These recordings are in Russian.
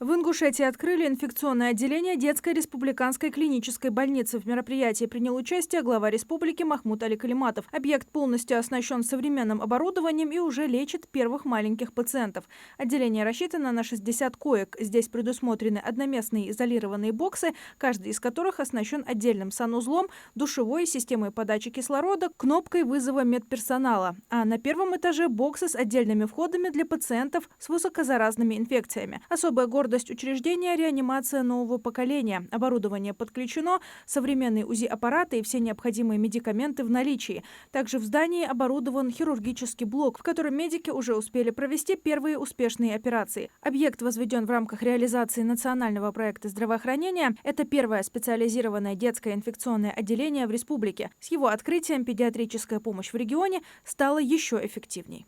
В Ингушетии открыли инфекционное отделение детской республиканской клинической больницы. В мероприятии принял участие глава республики Махмуд Али Калиматов. Объект полностью оснащен современным оборудованием и уже лечит первых маленьких пациентов. Отделение рассчитано на 60 коек. Здесь предусмотрены одноместные изолированные боксы, каждый из которых оснащен отдельным санузлом, душевой, системой подачи кислорода, кнопкой вызова медперсонала. А на первом этаже боксы с отдельными входами для пациентов с высокозаразными инфекциями. Особая гордость учреждения – реанимация нового поколения. Оборудование подключено, современные УЗИ-аппараты и все необходимые медикаменты в наличии. Также в здании оборудован хирургический блок, в котором медики уже успели провести первые успешные операции. Объект возведен в рамках реализации национального проекта здравоохранения. Это первое специализированное детское инфекционное отделение в республике. С его открытием педиатрическая помощь в регионе стала еще эффективней.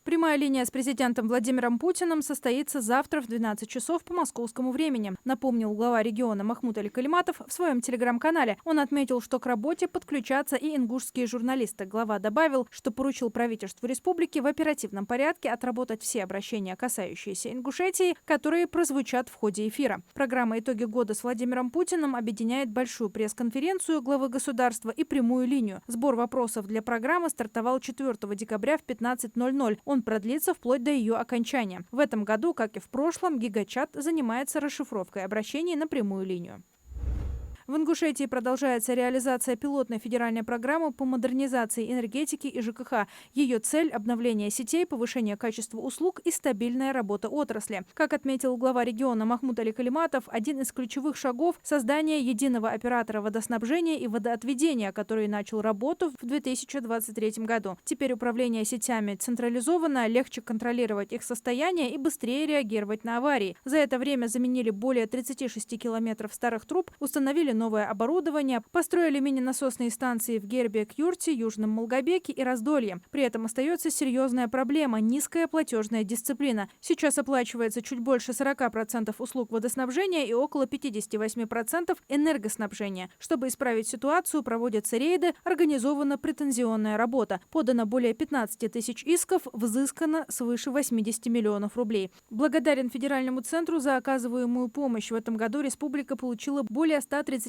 Прямая линия с президентом Владимиром Путиным состоится завтра в 12 часов по московскому времени, напомнил глава региона Махмуд Али Калиматов в своем телеграм-канале. Он отметил, что к работе подключатся и ингушские журналисты. Глава добавил, что поручил правительству республики в оперативном порядке отработать все обращения, касающиеся Ингушетии, которые прозвучат в ходе эфира. Программа «Итоги года с Владимиром Путиным» объединяет большую пресс-конференцию главы государства и прямую линию. Сбор вопросов для программы стартовал 4 декабря в 15:00. Он продлится вплоть до ее окончания. В этом году, как и в прошлом, Гигачат занимается расшифровкой обращений на прямую линию. В Ингушетии продолжается реализация пилотной федеральной программы по модернизации энергетики и ЖКХ. Ее цель – обновление сетей, повышение качества услуг и стабильная работа отрасли. Как отметил глава региона Махмуд Али Калиматов, один из ключевых шагов – создание единого оператора водоснабжения и водоотведения, который начал работу в 2023 году. Теперь управление сетями централизовано, легче контролировать их состояние и быстрее реагировать на аварии. За это время заменили более 36 километров старых труб, установили новое оборудование, построили мини-насосные станции в Гербек-Юрте, Южном Малгобеке и Раздолье. При этом остается серьезная проблема – низкая платежная дисциплина. Сейчас оплачивается чуть больше 40% услуг водоснабжения и около 58% энергоснабжения. Чтобы исправить ситуацию, проводятся рейды, организована претензионная работа. Подано более 15 тысяч исков, взыскано свыше 80 миллионов рублей. Благодарен федеральному центру за оказываемую помощь. В этом году республика получила более 132,5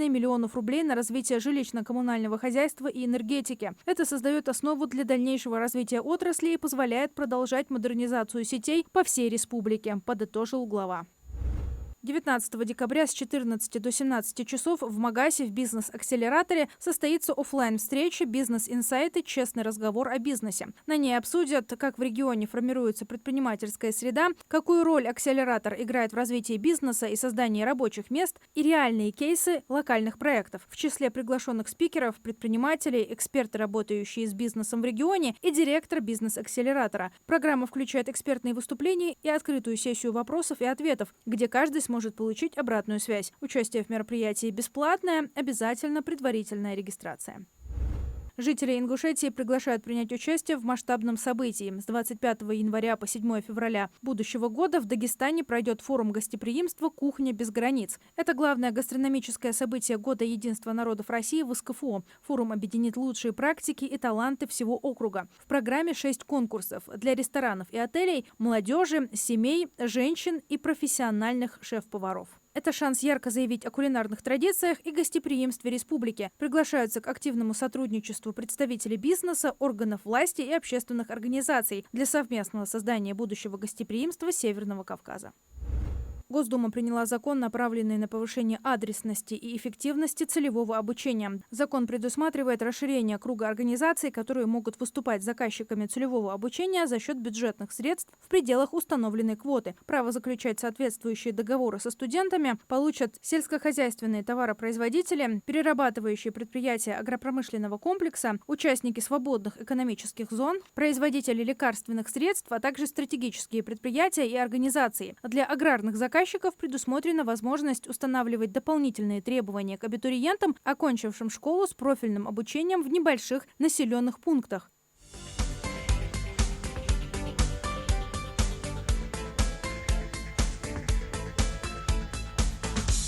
миллионов рублей на развитие жилищно-коммунального хозяйства и энергетики. Это создает основу для дальнейшего развития отрасли и позволяет продолжать модернизацию сетей по всей республике, подытожил глава. 19 декабря с 14 до 17 часов в Магасе в бизнес-акселераторе состоится офлайн-встреча «Бизнес-инсайты. Честный разговор о бизнесе». На ней обсудят, как в регионе формируется предпринимательская среда, какую роль акселератор играет в развитии бизнеса и создании рабочих мест и реальные кейсы локальных проектов. В числе приглашенных спикеров – предприниматели, эксперты, работающие с бизнесом в регионе и директор бизнес-акселератора. Программа включает экспертные выступления и открытую сессию вопросов и ответов, где каждый сможет получить обратную связь. Участие в мероприятии бесплатное, обязательно предварительная регистрация. Жители Ингушетии приглашают принять участие в масштабном событии. С 25 января по 7 февраля будущего года в Дагестане пройдет форум гостеприимства «Кухня без границ». Это главное гастрономическое событие Года единства народов России в СКФО. Форум объединит лучшие практики и таланты всего округа. В программе 6 конкурсов для ресторанов и отелей, молодежи, семей, женщин и профессиональных шеф-поваров. Это шанс ярко заявить о кулинарных традициях и гостеприимстве республики. Приглашаются к активному сотрудничеству представители бизнеса, органов власти и общественных организаций для совместного создания будущего гостеприимства Северного Кавказа. Госдума приняла закон, направленный на повышение адресности и эффективности целевого обучения. Закон предусматривает расширение круга организаций, которые могут выступать заказчиками целевого обучения за счет бюджетных средств в пределах установленной квоты. Право заключать соответствующие договоры со студентами получат сельскохозяйственные товаропроизводители, перерабатывающие предприятия агропромышленного комплекса, участники свободных экономических зон, производители лекарственных средств, а также стратегические предприятия и организации. Для аграрных заказчиков предусмотрена возможность устанавливать дополнительные требования к абитуриентам, окончившим школу с профильным обучением в небольших населенных пунктах.